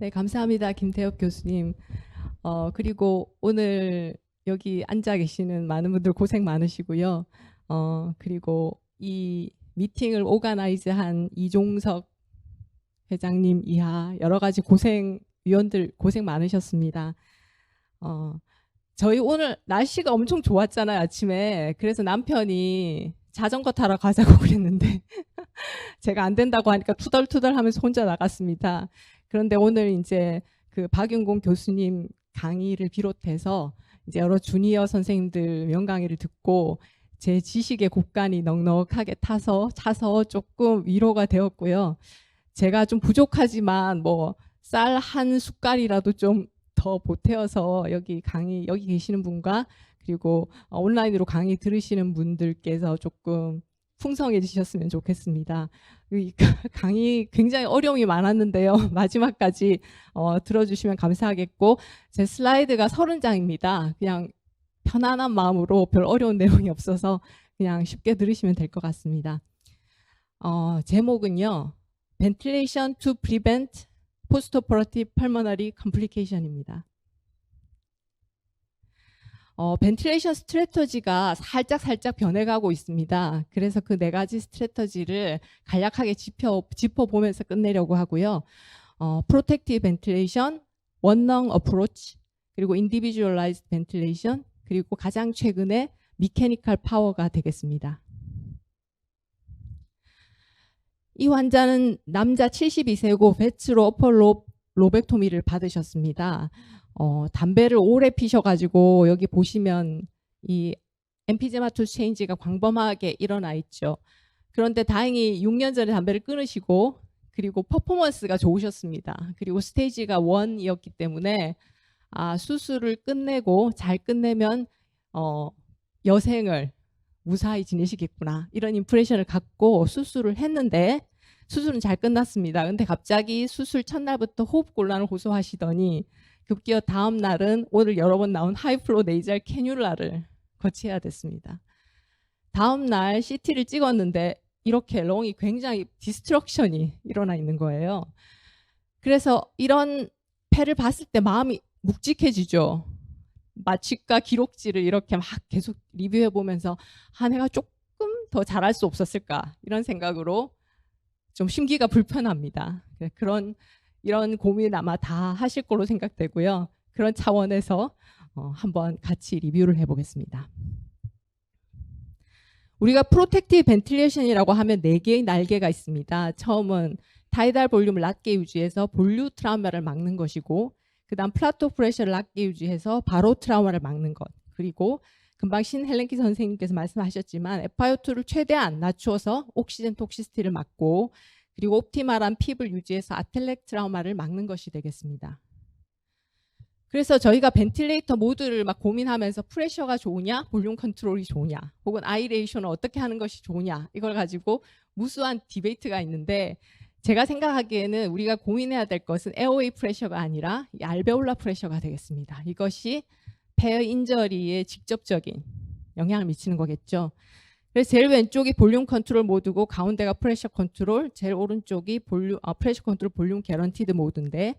네, 감사합니다. 김태엽 교수님. 그리고 오늘 여기 앉아 계시는 많은 분들 고생 많으시고요. 그리고 이 미팅을 오가나이즈한 이종석 회장님 이하 여러 가지 위원들 고생 많으셨습니다. 저희 오늘 날씨가 엄청 좋았잖아요, 아침에. 그래서 남편이 자전거 타러 가자고 그랬는데 제가 안 된다고 하니까 투덜투덜 하면서 혼자 나갔습니다. 그런데 오늘 이제 그 박윤공 교수님 강의를 비롯해서 이제 여러 주니어 선생님들 명강의를 듣고 제 지식의 곡간이 넉넉하게 차서 조금 위로가 되었고요. 제가 좀 부족하지만 뭐 쌀 한 숟갈이라도 좀 더 보태어서 여기 계시는 분과 그리고 온라인으로 강의 들으시는 분들께서 조금 풍성해지셨으면 좋겠습니다. 이 강의 굉장히 어려움이 많았는데요. 마지막까지 들어주시면 감사하겠고, 제 슬라이드가 30장입니다. 그냥 편안한 마음으로 별 어려운 내용이 없어서 그냥 쉽게 들으시면 될 것 같습니다. 제목은요, Ventilation to Prevent Postoperative Pulmonary Complication입니다. 벤틸레이션 스트래터지가 살짝 변해가고 있습니다. 그래서 그 4가지 스트래터지를 간략하게 짚어보면서 끝내려고 하고요. 프로텍티브 벤틸레이션, 원렁 어프로치, 그리고 인디비주얼라이즈드 벤틸레이션, 그리고 가장 최근에 미케니컬 파워가 되겠습니다. 이 환자는 남자 72세고 배츠로 어퍼 로벡토미를 받으셨습니다. 담배를 오래 피셔가지고 여기 보시면 이 엠피제마토스 체인지가 광범하게 일어나 있죠. 그런데 다행히 6년 전에 담배를 끊으시고 그리고 퍼포먼스가 좋으셨습니다. 그리고 스테이지가 1이었기 때문에 수술을 끝내고 잘 끝내면 여생을 무사히 지내시겠구나 이런 임프레션을 갖고 수술을 했는데 수술은 잘 끝났습니다. 근데 갑자기 수술 첫날부터 호흡곤란을 호소하시더니 급기어 다음 날은 오늘 여러 번 나온 하이플로 네이잘 캐뉼라를 거쳐야 됐습니다. 다음 날 CT를 찍었는데 이렇게 렁이 굉장히 디스트럭션이 일어나 있는 거예요. 그래서 이런 폐를 봤을 때 마음이 묵직해지죠. 마취과 기록지를 이렇게 막 계속 리뷰해 보면서 내가 조금 더 잘할 수 없었을까 이런 생각으로 좀 심기가 불편합니다. 이런 고민 아마 다 하실 거로 생각되고요. 그런 차원에서 한번 같이 리뷰를 해보겠습니다. 우리가 프로텍티브 벤틸레이션이라고 하면 4개의 날개가 있습니다. 처음은 타이달 볼륨을 낮게 유지해서 볼류 트라우마를 막는 것이고, 그 다음 플라토 프레셔를 낮게 유지해서 바로 트라우마를 막는 것, 그리고 금방 신헬렌키 선생님께서 말씀하셨지만 FiO2를 최대한 낮추어서 옥시젠 톡시시티를 막고, 그리고 옵티말한 핍을 유지해서 아텔렉 트라우마를 막는 것이 되겠습니다. 그래서 저희가 벤틸레이터 모드를 막 고민하면서 프레셔가 좋으냐, 볼륨 컨트롤이 좋으냐, 혹은 아이레이션을 어떻게 하는 것이 좋으냐, 이걸 가지고 무수한 디베이트가 있는데, 제가 생각하기에는 우리가 고민해야 될 것은 에어웨이 프레셔가 아니라 이 알베올라 프레셔가 되겠습니다. 이것이 폐 인저리에 직접적인 영향을 미치는 거겠죠. 그래서 제일 왼쪽이 볼륨 컨트롤 모드고 가운데가 프레셔 컨트롤, 제일 오른쪽이 프레셔 컨트롤 볼륨 개런티드 모드인데,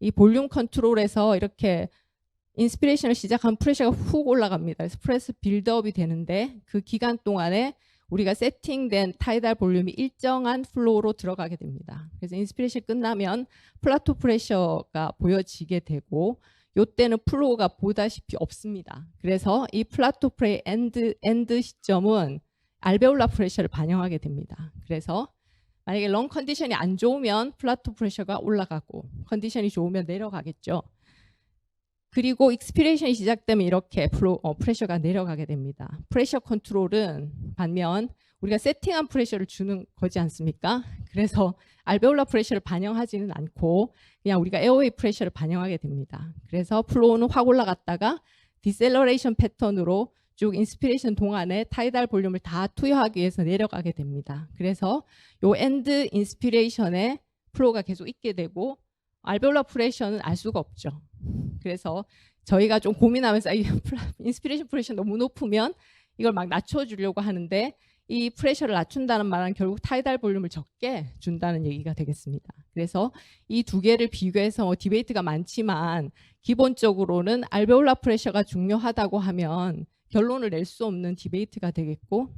이 볼륨 컨트롤에서 이렇게 인스피레이션을 시작하면 프레셔가 훅 올라갑니다. 그래서 프레스 빌드업이 되는데 그 기간 동안에 우리가 세팅된 타이달 볼륨이 일정한 플로우로 들어가게 됩니다. 그래서 인스피레이션 끝나면 플라토 프레셔가 보여지게 되고, 이때는 플로우가 보다시피 없습니다. 그래서 이 플라토 프레 엔드 시점은 알베올라 프레셔를 반영하게 됩니다. 그래서 만약에 렁 컨디션이 안 좋으면 플라토 프레셔가 올라가고 컨디션이 좋으면 내려가겠죠. 그리고 익스피레이션이 시작되면 이렇게 프레셔가 내려가게 됩니다. 프레셔 컨트롤은 반면 우리가 세팅한 프레셔를 주는 거지 않습니까? 그래서 알베올라 프레셔를 반영하지는 않고 그냥 우리가 에어웨이 프레셔를 반영하게 됩니다. 그래서 플로우는 확 올라갔다가 디셀러레이션 패턴으로 쭉 인스피레이션 동안에 타이달 볼륨을 다 투여하기 위해서 내려가게 됩니다. 그래서 요 엔드 인스피레이션에 플로우가 계속 있게 되고 알베올라 프레셔는 알 수가 없죠. 그래서 저희가 좀 고민하면서 인스피레이션 프레셔 너무 높으면 이걸 막 낮춰주려고 하는데 이 프레셔를 낮춘다는 말은 결국 타이달 볼륨을 적게 준다는 얘기가 되겠습니다. 그래서 이 두 개를 비교해서 디베이트가 많지만 기본적으로는 알베올라 프레셔가 중요하다고 하면 결론을 낼 수 없는 디베이트가 되겠고,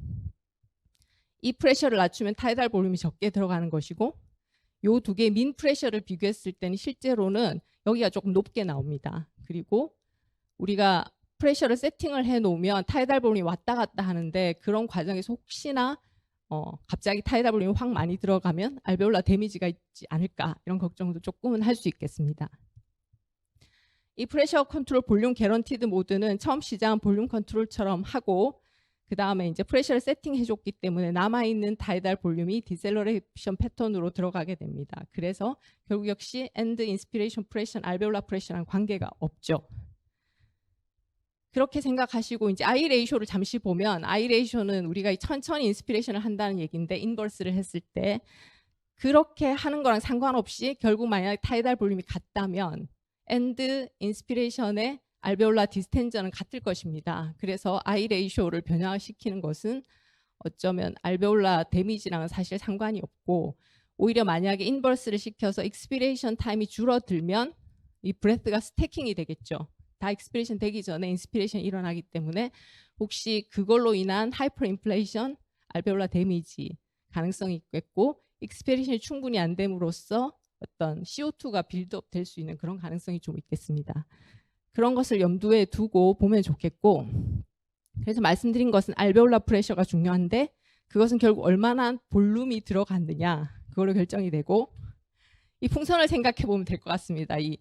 이 프레셔를 낮추면 타이달 볼륨이 적게 들어가는 것이고, 요 두 개의 민 프레셔를 비교했을 때는 실제로는 여기가 조금 높게 나옵니다. 그리고 우리가 프레셔를 세팅을 해 놓으면 타이달 볼륨이 왔다 갔다 하는데, 그런 과정에서 혹시나 갑자기 타이달 볼륨이 확 많이 들어가면 알베올라 데미지가 있지 않을까, 이런 걱정도 조금은 할 수 있겠습니다. 이 프레셔 컨트롤 볼륨 개런티드 모드는 처음 시작한 볼륨 컨트롤처럼 하고, 그 다음에 이제 프레셔를 세팅해 줬기 때문에 남아있는 타이달 볼륨이 디셀러레이션 패턴으로 들어가게 됩니다. 그래서 결국 역시 엔드 인스피레이션 프레셔, 알베올라 프레셔랑 관계가 없죠. 그렇게 생각하시고 이제 I 레이쇼를 잠시 보면, I 레이쇼는 우리가 천천히 인스피레이션을 한다는 얘기인데, 인버스를 했을 때 그렇게 하는 거랑 상관없이 결국 만약 타이달 볼륨이 같다면 엔드 인스피레이션의 알베올라 디스텐저는 같을 것입니다. 그래서 I 레이쇼를 변화시키는 것은 어쩌면 알베올라 데미지랑은 사실 상관이 없고, 오히려 만약에 인버스를 시켜서 익스피레이션 타임이 줄어들면 이 브레스가 스태킹이 되겠죠. 다 익스피레이션 되기 전에 인스피레이션이 일어나기 때문에 혹시 그걸로 인한 하이퍼 인플레이션, 알베올라 데미지 가능성이 있겠고, 익스피레이션이 충분히 안 됨으로써 어떤 CO2가 빌드업 될 수 있는 그런 가능성이 좀 있겠습니다. 그런 것을 염두에 두고 보면 좋겠고, 그래서 말씀드린 것은 알베올라 프레셔가 중요한데, 그것은 결국 얼마나 볼륨이 들어갔느냐, 그걸로 결정이 되고, 이 풍선을 생각해 보면 될 것 같습니다. 이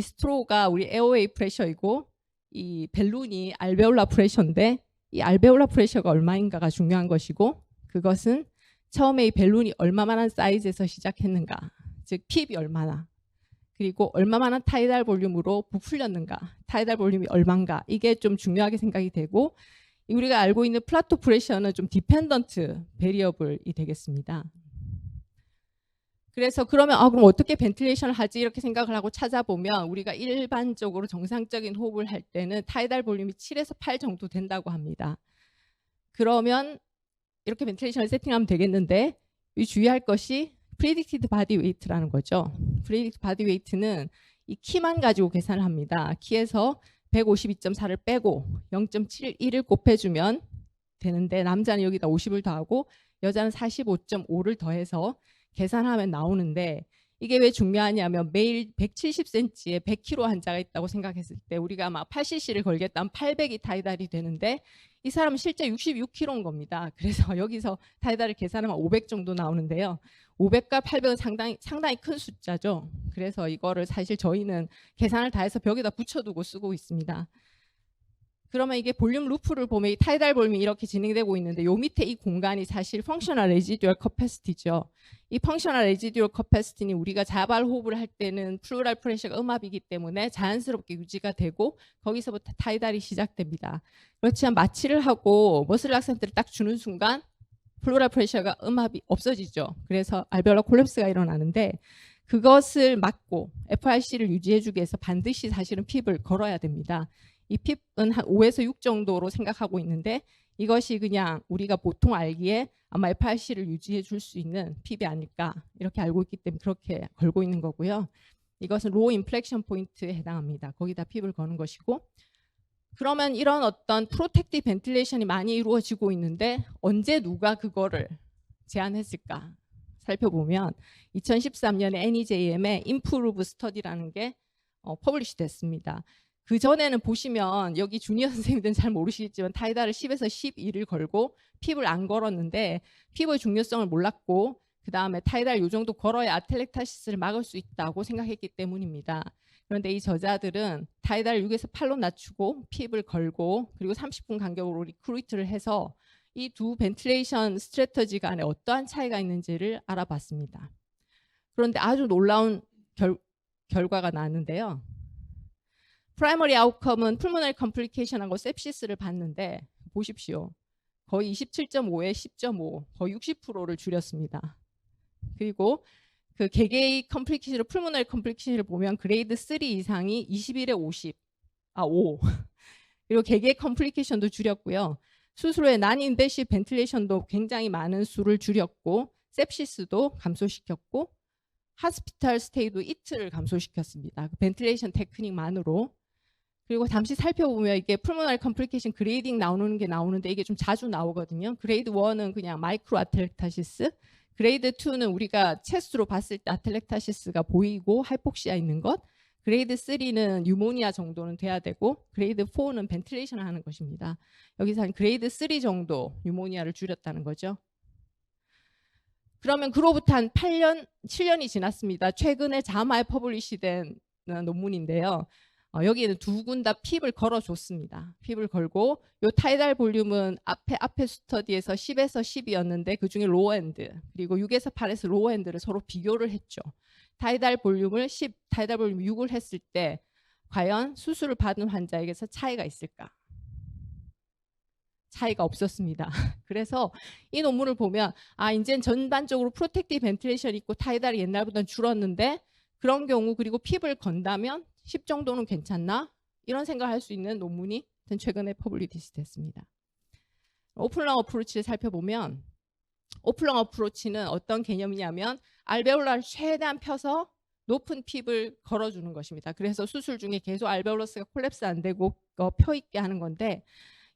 스트로우가 우리 에어웨이 프레셔이고, 이 벨룬이 알베올라 프레셔인데, 이 알베올라 프레셔가 얼마인가가 중요한 것이고, 그것은 처음에 이 벨룬이 얼마만한 사이즈에서 시작했는가, 즉 핍이 얼마나, 그리고 얼마만한 타이달 볼륨으로 부풀렸는가, 타이달 볼륨이 얼마인가, 이게 좀 중요하게 생각이 되고, 우리가 알고 있는 플라토 프레셔는 좀 디펜던트 베리어블이 되겠습니다. 그래서 그러면 그럼 어떻게 벤틸레이션을 하지, 이렇게 생각을 하고 찾아보면, 우리가 일반적으로 정상적인 호흡을 할 때는 타이달 볼륨이 7에서 8 정도 된다고 합니다. 그러면 이렇게 벤틸레이션을 세팅하면 되겠는데, 이 주의할 것이 프리딕티드 바디 웨이트라는 거죠. 프리딕티드 바디 웨이트는 이 키만 가지고 계산을 합니다. 키에서 152.4를 빼고 0.71을 곱해주면 되는데, 남자는 여기다 50을 더하고 여자는 45.5를 더해서 계산하면 나오는데, 이게 왜 중요하냐면 매일 170cm에 100kg 환자가 있다고 생각했을 때 우리가 막 8cc를 걸겠다면 800이 타이달이 되는데, 이 사람은 실제 66kg인 겁니다. 그래서 여기서 타이달을 계산하면 500 정도 나오는데요. 500과 800은 상당히 큰 숫자죠. 그래서 이거를 사실 저희는 계산을 다 해서 벽에다 붙여두고 쓰고 있습니다. 그러면 이게 볼륨 루프를 보면 이 타이달 볼륨이 이렇게 진행되고 있는데, 요 밑에 이 공간이 사실 펑셔널 레지듀얼 커패시티죠. 이 펑셔널 레지듀얼 커패시티는 우리가 자발 호흡을 할 때는 플루랄 프레셔가 음압이기 때문에 자연스럽게 유지가 되고, 거기서부터 타이달이 시작됩니다. 그렇지만 마취를 하고 머슬 락센트를 딱 주는 순간 플루랄 프레셔가 음압이 없어지죠. 그래서 알베올라 콜랩스가 일어나는데, 그것을 막고 FRC를 유지해주기 위해서 반드시 사실은 핍을 걸어야 됩니다. 이 핍은 한 5에서 6 정도로 생각하고 있는데, 이것이 그냥 우리가 보통 알기에 아마 FRC를 유지해 줄 수 있는 핍이 아닐까, 이렇게 알고 있기 때문에 그렇게 걸고 있는 거고요. 이것은 로우 인플렉션 포인트에 해당합니다. 거기다 핍을 거는 것이고, 그러면 이런 어떤 프로텍티브 벤틸레이션이 많이 이루어지고 있는데 언제 누가 그거를 제안했을까 살펴보면, 2013년에 NEJM의 임프루브 스터디라는 게 퍼블리시 됐습니다. 그 전에는 보시면 여기 주니어 선생님들은 잘 모르시겠지만 타이달을 10에서 12를 걸고 핍을 안 걸었는데, 핍의 중요성을 몰랐고, 그 다음에 타이달 요 정도 걸어야 아텔렉타시스를 막을 수 있다고 생각했기 때문입니다. 그런데 이 저자들은 타이달 6에서 8로 낮추고 핍을 걸고, 그리고 30분 간격으로 리크루이트를 해서 이 두 벤틸레이션 스트래터지 간에 어떠한 차이가 있는지를 알아봤습니다. 그런데 아주 놀라운 결과가 나왔는데요. 프라이머리 아웃컴은 풀모널 컴플리케이션하고 sepsis를 봤는데, 보십시오. 거의 27.5에 10.5, 거의 60%를 줄였습니다. 그리고 그 개개의 컴플리케이션을, 풀모널 컴플리케이션을 보면 그레이드 3 이상이 21에 5. 그리고 개개의 컴플리케이션도 줄였고요. 수술 후에 난인베시브 벤틸레이션도 굉장히 많은 수를 줄였고 셉시스도 감소시켰고 하스피탈 스테이도 이틀을 감소시켰습니다. 벤틸레이션 테크닉만으로. 그리고 잠시 살펴보면 이게 풀모널 컴플리케이션 그레이딩 나오는 게 나오는데 이게 좀 자주 나오거든요. 그레이드 1은 그냥 마이크로 아텔렉타시스, 그레이드 2는 우리가 체스트로 봤을 때 아텔렉타시스가 보이고 하이폭시아 있는 것, 그레이드 3는 유모니아 정도는 돼야 되고 그레이드 4는 벤틸레이션을 하는 것입니다. 여기서 한 그레이드 3 정도 유모니아를 줄였다는 거죠. 그러면 그로부터 한 8년, 7년이 지났습니다. 최근에 자마에 퍼블리시된 논문인데요. 여기에는 두 군 다 핍을 걸어줬습니다. 핍을 걸고 요 타이달 볼륨은 앞에 스터디에서 10에서 10이었는데 그중에 로우엔드 그리고 6에서 8에서 로우엔드를 서로 비교를 했죠. 타이달 볼륨을 10, 타이달 볼륨 6을 했을 때 과연 수술을 받은 환자에게서 차이가 있을까? 차이가 없었습니다. 그래서 이 논문을 보면 이제는 전반적으로 프로텍티브 벤틸레이션이 있고 타이달이 옛날보다는 줄었는데 그런 경우 그리고 핍을 건다면 10 정도는 괜찮나? 이런 생각을 할 수 있는 논문이 최근에 퍼블리시 됐습니다. 오픈런 어프로치를 살펴보면 오픈런 어프로치는 어떤 개념이냐면 알베올라를 최대한 펴서 높은 핍을 걸어주는 것입니다. 그래서 수술 중에 계속 알베올러스가 콜랩스 안 되고 펴 있게 하는 건데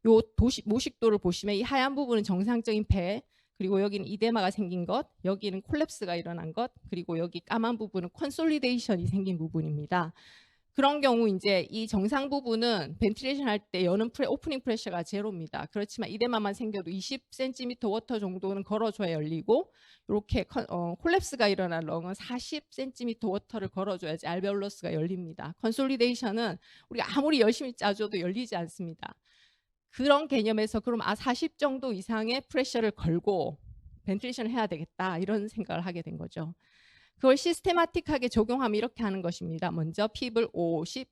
요 모식도를 보시면 이 하얀 부분은 정상적인 폐, 그리고 여기는 이데마가 생긴 것, 여기는 콜랩스가 일어난 것, 그리고 여기 까만 부분은 컨솔리데이션이 생긴 부분입니다. 그런 경우 이제 이 정상 부분은 벤틸레이션 할 때 여는 오프닝 프레셔가 제로입니다. 그렇지만 이데마만 생겨도 20cm 워터 정도는 걸어줘야 열리고 이렇게 콜랩스가 일어난 렁은 40cm 워터를 걸어줘야지 알베올러스가 열립니다. 컨솔리데이션은 우리가 아무리 열심히 짜줘도 열리지 않습니다. 그런 개념에서 그럼 40 정도 이상의 프레셔를 걸고 벤틸레이션을 해야 되겠다 이런 생각을 하게 된 거죠. 그걸 시스테마틱하게 적용하면 이렇게 하는 것입니다. 먼저 핍을 50,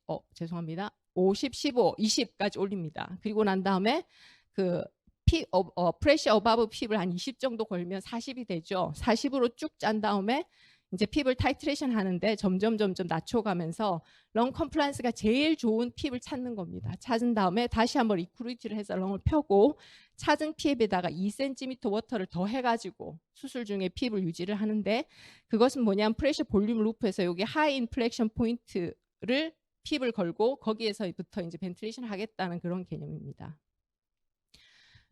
15, 20까지 올립니다. 그리고 난 다음에 그 프레셔 어바브 핍을 한 20 정도 걸면 40이 되죠. 40으로 쭉 짠 다음에 이제 핍을 타이트레이션 하는데 점점 낮춰가면서 렁 컴플라이언스가 제일 좋은 핍을 찾는 겁니다. 찾은 다음에 다시 한번 리크루이트를 해서 렁을 펴고 찾은 핍에다가 2cm 워터를 더 해가지고 수술 중에 핍을 유지를 하는데 그것은 뭐냐면 프레셔 볼륨 루프에서 여기 하이 인플렉션 포인트를 핍을 걸고 거기에서부터 이제 벤틸레이션을 하겠다는 그런 개념입니다.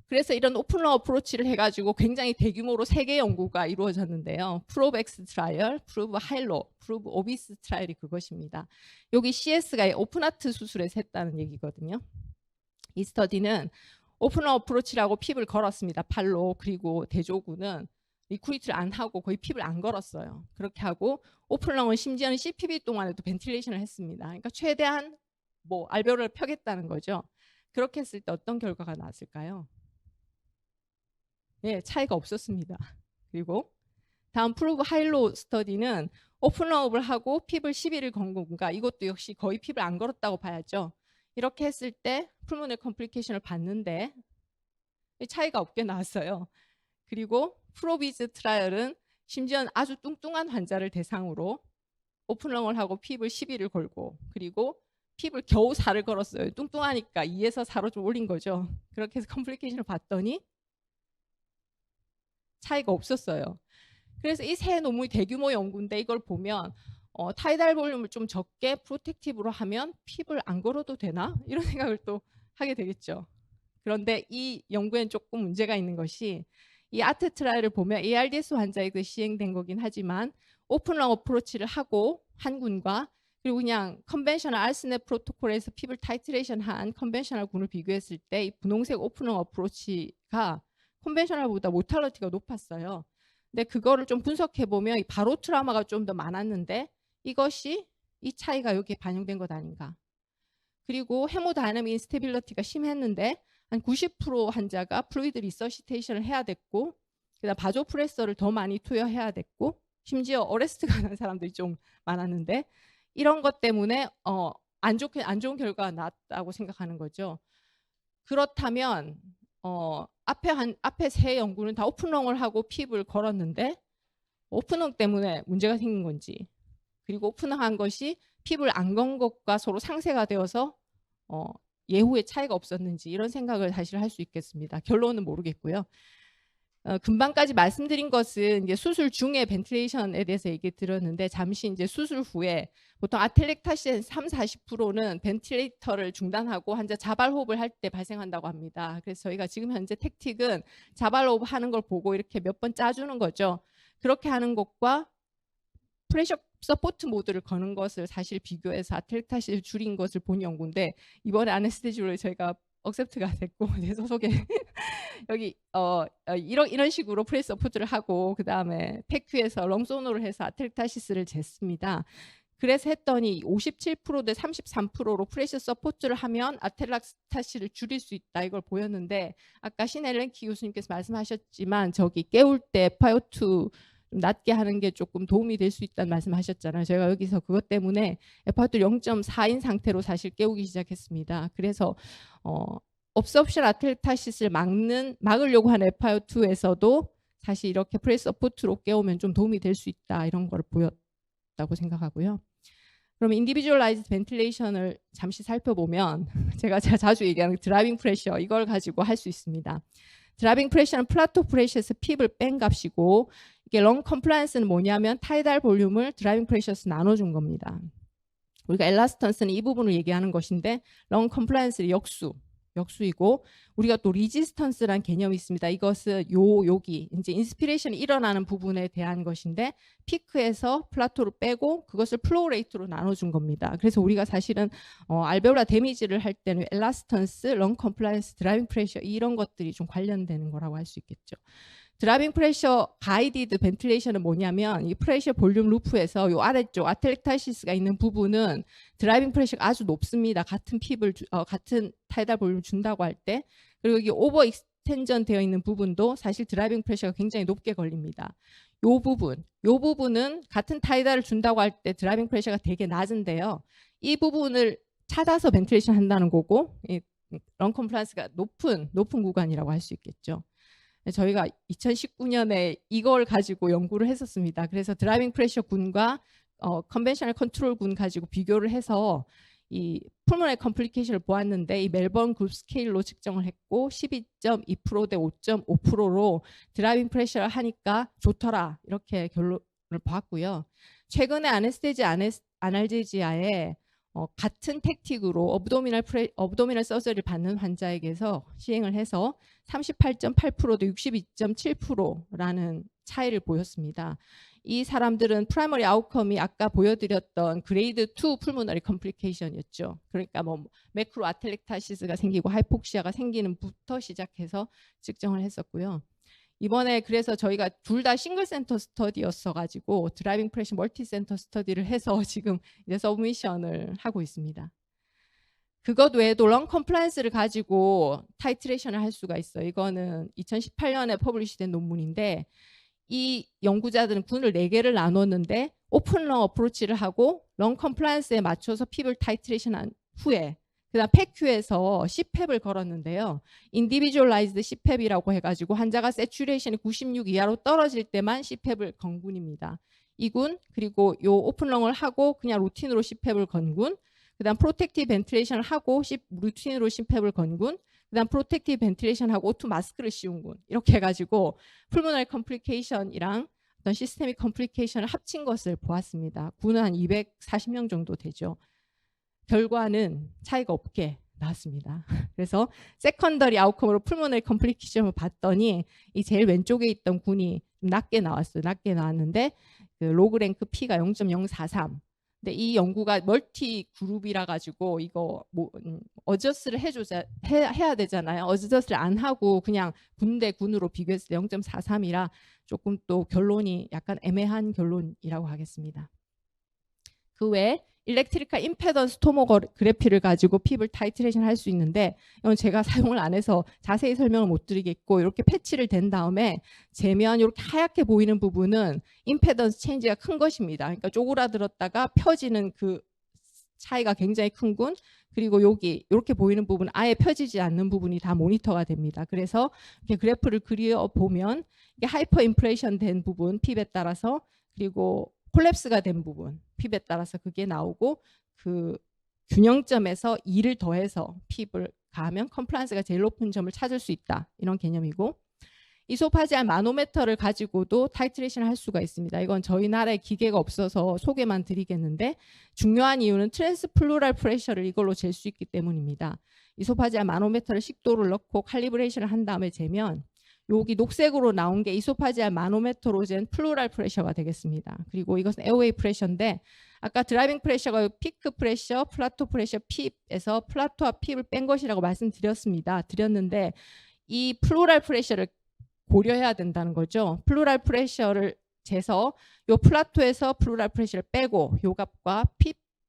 그래서 이런 오픈런 어프로치를 해가지고 굉장히 대규모로 3개의 연구가 이루어졌는데요. 프로브 엑스 트라이얼, 프로브 하일로, 프로브 오비스 트라이얼이 그것입니다. 여기 CS가 오픈하트 수술에서 했다는 얘기거든요. 이 스터디는 오픈런 어프로치라고 핍을 걸었습니다. 팔로. 그리고 대조군은 리크루이트를 안 하고 거의 핍을 안 걸었어요. 그렇게 하고 오픈런은 심지어는 CPB 동안에도 벤틸레이션을 했습니다. 그러니까 최대한 알베올라를 펴겠다는 거죠. 그렇게 했을 때 어떤 결과가 나왔을까요? 예, 차이가 없었습니다. 그리고 다음 프로브 하일로 스터디는 오픈런업을 하고 핍을 11을 건 건가 이것도 역시 거의 핍을 안 걸었다고 봐야죠. 이렇게 했을 때 풀모널 컴플리케이션을 봤는데 차이가 없게 나왔어요. 그리고 프로비즈 트라이얼은 심지어 아주 뚱뚱한 환자를 대상으로 오픈런을 하고 핍을 11을 걸고 그리고 핍을 겨우 4를 걸었어요. 뚱뚱하니까 2에서 4로 좀 올린 거죠. 그렇게 해서 컴플리케이션을 봤더니 차이가 없었어요. 그래서 이 세 논문이 대규모 연구인데 이걸 보면 타이달 볼륨을 좀 적게 프로텍티브로 하면 핍을 안 걸어도 되나? 이런 생각을 또 하게 되겠죠. 그런데 이 연구엔 조금 문제가 있는 것이 이 아트 트라이를 보면 ARDS 환자에게 시행된 거긴 하지만 오픈런 어프로치를 하고 한 군과 그리고 그냥 컨벤셔널 알스넷 프로토콜에서 핍을 타이트레이션한 컨벤셔널 군을 비교했을 때 이 분홍색 오픈런 어프로치가 컨벤셔널보다 모탈리티가 높았어요. 근데 그거를 좀 분석해 보면 이 바로 트라우마가 좀 더 많았는데 이것이 이 차이가 여기에 반영된 것 아닌가. 그리고 헤모다이나믹 인스테빌리티가 심했는데 한 90% 환자가 플루이드 리서시테이션을 해야 됐고 그다음 바조프레서를 더 많이 투여해야 됐고 심지어 어레스트가 난 사람들이 좀 많았는데 이런 것 때문에 안 좋은 결과가 나왔다고 생각하는 거죠. 그렇다면 앞에 세 연구는 다 오픈런을 하고 핍을 걸었는데 오픈런 때문에 문제가 생긴 건지 그리고 오픈런한 것이 핍을 안 건 것과 서로 상쇄가 되어서 예후에 차이가 없었는지 이런 생각을 사실 할 수 있겠습니다. 결론은 모르겠고요. 금방까지 말씀드린 것은 이제 수술 중에 벤틸레이션에 대해서 얘기 들었는데 잠시 이제 수술 후에 보통 아텔렉타시스의 30~40%는 벤틸레이터를 중단하고 환자 자발호흡을 할 때 발생한다고 합니다. 그래서 저희가 지금 현재 택틱은 자발호흡 하는 걸 보고 이렇게 몇 번 짜주는 거죠. 그렇게 하는 것과 프레셔 서포트 모드를 거는 것을 사실 비교해서 아텔렉타시스를 줄인 것을 본 연구인데 이번에 아네스테지로 저희가 억셉트가 됐고 소속에 여기 이런 식으로 프레시 서포트를 하고 그 다음에 패큐에서 렁소노를 해서 아텔렉타시스를 쟀습니다. 그래서 했더니 57% 대 33%로 프레시 서포트를 하면 아텔렉타시스를 줄일 수 있다 이걸 보였는데 아까 신엘렌키 교수님께서 말씀하셨지만 저기 깨울 때 FiO2 낮게 하는 게 조금 도움이 될 수 있다는 말씀하셨잖아요. 제가 여기서 그것 때문에 FiO2 0.4인 상태로 사실 깨우기 시작했습니다. 그래서 업섭션 아텔렉타시스를 막으려고 하는 FiO2에서도 사실 이렇게 프레시 서포트로 깨우면 좀 도움이 될 수 있다 이런 걸 보였다고 생각하고요. 그럼 인디비주얼라이즈 벤틸레이션을 잠시 살펴보면 제가 자주 얘기하는 드라이빙 프레셔 이걸 가지고 할 수 있습니다. 드라이빙 프레셔는 플라토 프레셔에서 핍을 뺀 값이고 이게 렁 컴플라이언스는 뭐냐면 타이달 볼륨을 드라이빙 프레셔에서 나눠준 겁니다. 우리가 엘라스턴스는 이 부분을 얘기하는 것인데 렁 컴플라이언스는 역수이고 우리가 또 리지스턴스라는 개념이 있습니다. 이것은 여기 이제 인스피레이션이 일어나는 부분에 대한 것인데 피크에서 플라토를 빼고 그것을 플로우 레이트로 나눠준 겁니다. 그래서 우리가 사실은 알베올라 데미지를 할 때는 엘라스턴스, 렁 컴플라이언스, 드라이빙 프레셔 이런 것들이 좀 관련되는 거라고 할 수 있겠죠. 드라이빙 프레셔 가이디드 벤틸레이션은 뭐냐면 이 프레셔 볼륨 루프에서 이 아래쪽 아텔렉타시스가 있는 부분은 드라이빙 프레셔가 아주 높습니다. 같은 같은 타이달 볼륨을 준다고 할 때. 그리고 여기 오버 익스텐전 되어 있는 부분도 사실 드라이빙 프레셔가 굉장히 높게 걸립니다. 이 부분은 같은 타이달을 준다고 할 때 드라이빙 프레셔가 되게 낮은데요. 이 부분을 찾아서 벤틸레이션 한다는 거고 렁 컴플라이언스가 높은 구간이라고 할 수 있겠죠. 저희가 2019년에 이걸 가지고 연구를 했었습니다. 그래서 드라이빙 프레셔 군과 컨벤셔널 컨트롤 군 가지고 비교를 해서 이 풀모널 컴플리케이션을 보았는데 이 멜번 그룹 스케일로 측정을 했고 12.2% 대 5.5%로 드라이빙 프레셔를 하니까 좋더라 이렇게 결론을 보았고요. 최근에 아네스테지 아날제지아에 같은 택틱으로 업도미널 서저리를 받는 환자에게서 시행을 해서 38.8% 대 62.7%라는 차이를 보였습니다. 이 사람들은 프라이머리 아웃컴이 아까 보여드렸던 그레이드 2 풀모너리 컴플리케이션이었죠. 그러니까 뭐 매크로 아텔렉타시스가 생기고 하이폭시아가 생기는 부터 시작해서 측정을 했었고요. 이번에 그래서 저희가 둘 다 싱글 센터 스터디였어 가지고 드라이빙 프레셔 멀티 센터 스터디를 해서 지금 이제 서브미션을 하고 있습니다. 그것 외에도 렁 컴플라이언스를 가지고 타이트레이션을 할 수가 있어요. 이거는 2018년에 퍼블리시된 논문인데 이 연구자들은 군을 4개를 나눴는데 오픈 렁 어프로치를 하고 렁 컴플라이언스에 맞춰서 핍을 타이트레이션한 후에 그다음 패큐에서 CPAP을 걸었는데요. 인디비주얼라이즈드 CPAP이라고 해가지고 환자가 세츄레이션이 96 이하로 떨어질 때만 CPAP을 건 군입니다. 이 군 그리고 요 오픈렁을 하고 그냥 루틴으로 CPAP을 건 군, 그다음 프로텍티브 벤틸레이션을 하고 루틴으로 CPAP을 건 군, 그다음 프로텍티브 벤틸레이션하고 O2 마스크를 씌운 군 이렇게 해가지고 풀모널 컴플리케이션이랑 어떤 시스테믹 컴플리케이션을 합친 것을 보았습니다. 군은 한 240명 정도 되죠. 결과는 차이가 없게 나왔습니다. 그래서 세컨더리 아웃컴으로 풀모널 컴플리케이션을 봤더니 이 제일 왼쪽에 있던 군이 낮게 나왔어요. 낮게 나왔는데 그 로그 랭크 P가 0.043. 근데 이 연구가 멀티 그룹이라 가지고 이거 뭐 어저스를 해야 되잖아요. 어저스를 안 하고 그냥 군대 군으로 비교했을 때 0.43이라 조금 또 결론이 약간 애매한 결론이라고 하겠습니다. 그 외에 일렉트리컬 임페던스 토모그래피를 가지고 핍을 타이트레이션 할 수 있는데 이건 제가 사용을 안 해서 자세히 설명을 못 드리겠고 이렇게 패치를 된 다음에 재면 이렇게 하얗게 보이는 부분은 임페던스 체인지가 큰 것입니다. 그러니까 쪼그라들었다가 펴지는 그 차이가 굉장히 큰 군 그리고 여기 이렇게 보이는 부분 아예 펴지지 않는 부분이 다 모니터가 됩니다. 그래서 이렇게 그래프를 그려보면 이게 하이퍼 인플레이션 된 부분 핍에 따라서 그리고 콜랩스가 된 부분 핍에 따라서 그게 나오고 그 균형점에서 2를 더해서 핍을 가하면 컴플라이언스가 제일 높은 점을 찾을 수 있다. 이런 개념이고, 이소파지알 마노메터를 가지고도 타이트레이션을 할 수가 있습니다. 이건 저희 나라에 기계가 없어서 소개만 드리겠는데, 중요한 이유는 트랜스플루랄 프레셔를 이걸로 잴 수 있기 때문입니다. 이소파지알 마노메터를 식도를 넣고 칼리브레이션을 한 다음에 재면 여기 녹색으로 나온 게 이소파지알 마노메터로 잰 플루랄 프레셔가 되겠습니다. 그리고 이것은 에어웨이 프레셔인데, 아까 드라이빙 프레셔가 피크 프레셔, 플라토 프레셔, 핍에서 플라토와 핍을 뺀 것이라고 드렸는데, 이 플루랄 프레셔를 고려해야 된다는 거죠. 플루랄 프레셔를 재서 요 플라토에서 플루랄 프레셔를 빼고 요 값과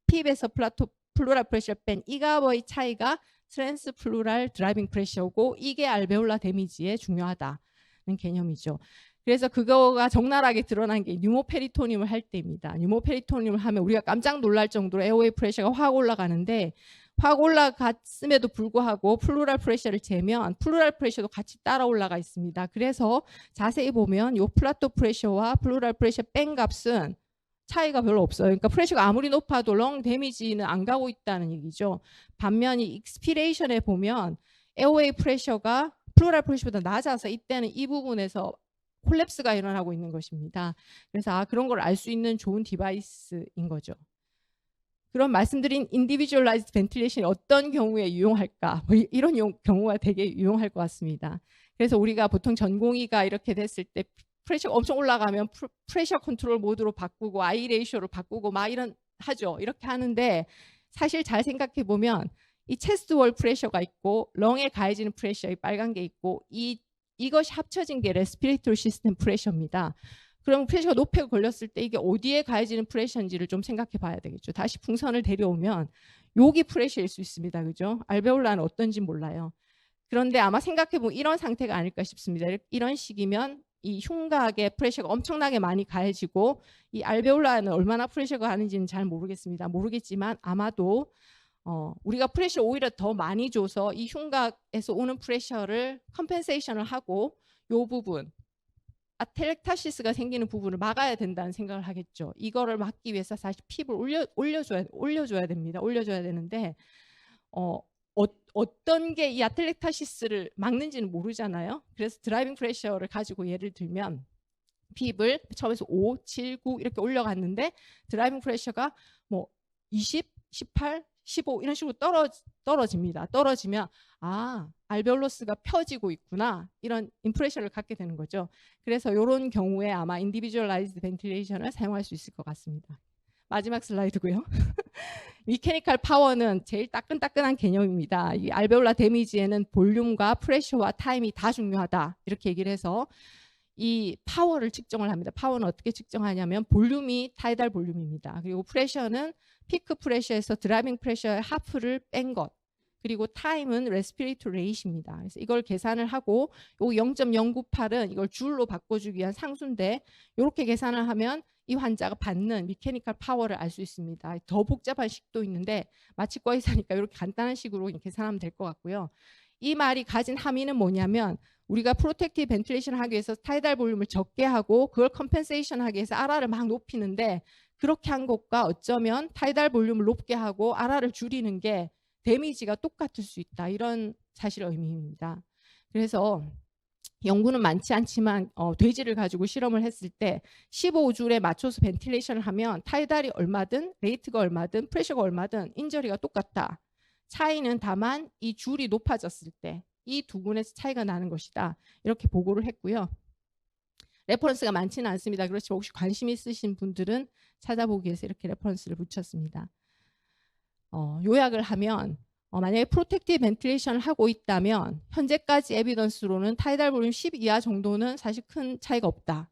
핍에서 플루랄 프레셔를 뺀 이 값의 차이가 트랜스 플루랄 드라이빙 프레셔고, 이게 알베올라 데미지에 중요하다는 개념이죠. 그래서 그거가 적나라하게 드러난 게 뉴모페리토늄을 할 때입니다. 뉴모페리토늄을 하면 우리가 깜짝 놀랄 정도로 에어웨이 프레셔가 확 올라가는데, 확 올라갔음에도 불구하고 플루랄 프레셔를 재면 플루랄 프레셔도 같이 따라 올라가 있습니다. 그래서 자세히 보면 이 플라토 프레셔와 플루랄 프레셔 뺀 값은 차이가 별로 없어요. 그러니까 프레셔가 아무리 높아도 렁 데미지는 안 가고 있다는 얘기죠. 반면 이 익스피레이션에 보면 에어웨이 프레셔가 플루랄 프레셔보다 낮아서 이때는 이 부분에서 콜랩스가 일어나고 있는 것입니다. 그래서 그런 걸 알 수 있는 좋은 디바이스인 거죠. 그런 말씀드린 인디비주얼라이즈드 벤틸레이션이 어떤 경우에 유용할까? 이런 경우가 되게 유용할 것 같습니다. 그래서 우리가 보통 전공의가 이렇게 됐을 때 프레셔가 엄청 올라가면 프레셔 컨트롤 모드로 바꾸고 아이 레이쇼로 바꾸고 막 하죠. 이렇게 하는데, 사실 잘 생각해 보면 이 체스트 월 프레셔가 있고 렁에 가해지는 프레셔, 이 빨간 게 있고, 이것이 합쳐진 게 레스피레이토리 시스템 프레셔입니다. 그럼 프레셔가 높게 걸렸을 때 이게 어디에 가해지는 프레셔인지를 좀 생각해 봐야 되겠죠. 다시 풍선을 데려오면 여기 프레셔일 수 있습니다. 그죠? 알베올라는 어떤지 몰라요. 그런데 아마 생각해 보면 이런 상태가 아닐까 싶습니다. 이런 식이면 이 흉곽에 프레셔가 엄청나게 많이 가해지고, 이 알베올라는 얼마나 프레셔가 가는지는 잘 모르겠지만 아마도 우리가 프레셔 오히려 더 많이 줘서 이 흉곽에서 오는 프레셔를 컴펜세이션을 하고 이 부분, 아텔렉타시스가 생기는 부분을 막아야 된다는 생각을 하겠죠. 이거를 막기 위해서 사실 핍을 올려줘야 됩니다. 올려줘야 되는데 어떤 게 이 아텔렉타시스를 막는지는 모르잖아요. 그래서 드라이빙 프레셔를 가지고 예를 들면 핍을 처음에서 5, 7, 9 이렇게 올려갔는데 드라이빙 프레셔가 뭐 20, 18, 15 이런 식으로 떨어집니다. 떨어지면 알베올로스가 펴지고 있구나, 이런 임프레션을 갖게 되는 거죠. 그래서 이런 경우에 아마 인디비주얼라이즈드 벤틸레이션을 사용할 수 있을 것 같습니다. 마지막 슬라이드고요. 미케니컬 파워는 제일 따끈따끈한 개념입니다. 이 알베올라 데미지에는 볼륨과 프레셔와 타임이 다 중요하다, 이렇게 얘기를 해서 이 파워를 측정을 합니다. 파워는 어떻게 측정하냐면 볼륨이 타이달 볼륨입니다. 그리고 프레셔는 피크 프레셔에서 드라이빙 프레셔의 하프를 뺀 것, 그리고 타임은 레스피레이토리 레이트입니다. 그래서 이걸 계산을 하고 요 0.098은 이걸 줄로 바꿔주기 위한 상수인데, 이렇게 계산을 하면 이 환자가 받는 미케니컬 파워를 알 수 있습니다. 더 복잡한 식도 있는데 마취과 의사니까 이렇게 간단한 식으로 계산하면 될 것 같고요. 이 말이 가진 함의는 뭐냐면, 우리가 프로텍티브 벤틸레이션을 하기 위해서 타이달 볼륨을 적게 하고 그걸 컴펜세이션 하기 위해서 R를 막 높이는데, 그렇게 한 것과 어쩌면 타이달 볼륨을 높게 하고 R를 줄이는 게 데미지가 똑같을 수 있다, 이런 사실 의미입니다. 그래서 연구는 많지 않지만 돼지를 가지고 실험을 했을 때 15줄에 맞춰서 벤틸레이션을 하면 타이달이 얼마든 레이트가 얼마든 프레셔가 얼마든 인저리가 똑같다. 차이는 다만 이 줄이 높아졌을 때 이 두 군에서 차이가 나는 것이다, 이렇게 보고를 했고요. 레퍼런스가 많지는 않습니다. 그렇지만 혹시 관심 있으신 분들은 찾아보기 위해서 이렇게 레퍼런스를 붙였습니다. 요약을 하면 만약에 프로텍티브 벤틸레이션을 하고 있다면 현재까지 에비던스로는 타이달 볼륨 10 이하 정도는 사실 큰 차이가 없다.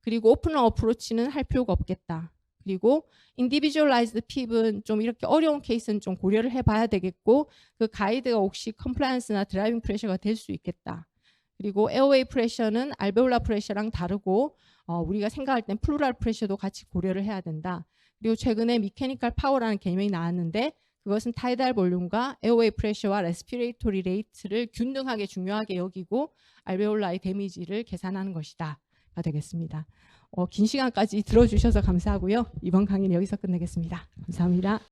그리고 오픈 어프로치는 할 필요가 없겠다. 그리고 인디비주얼라이즈드 핍은 좀 이렇게 어려운 케이스는 좀 고려를 해봐야 되겠고, 그 가이드가 혹시 컴플라이언스나 드라이빙 프레셔가 될 수 있겠다. 그리고 에어웨이 프레셔는 알베올라 프레셔랑 다르고 우리가 생각할 땐 플루랄 프레셔도 같이 고려를 해야 된다. 그리고 최근에 미케니컬 파워라는 개념이 나왔는데, 그것은 타이달 볼륨과 에어웨이 프레셔와 레스피레이토리 레이트를 균등하게 중요하게 여기고 알베올라의 데미지를 계산하는 것이다 가 되겠습니다. 긴 시간까지 들어주셔서 감사하고요. 이번 강의는 여기서 끝내겠습니다. 감사합니다.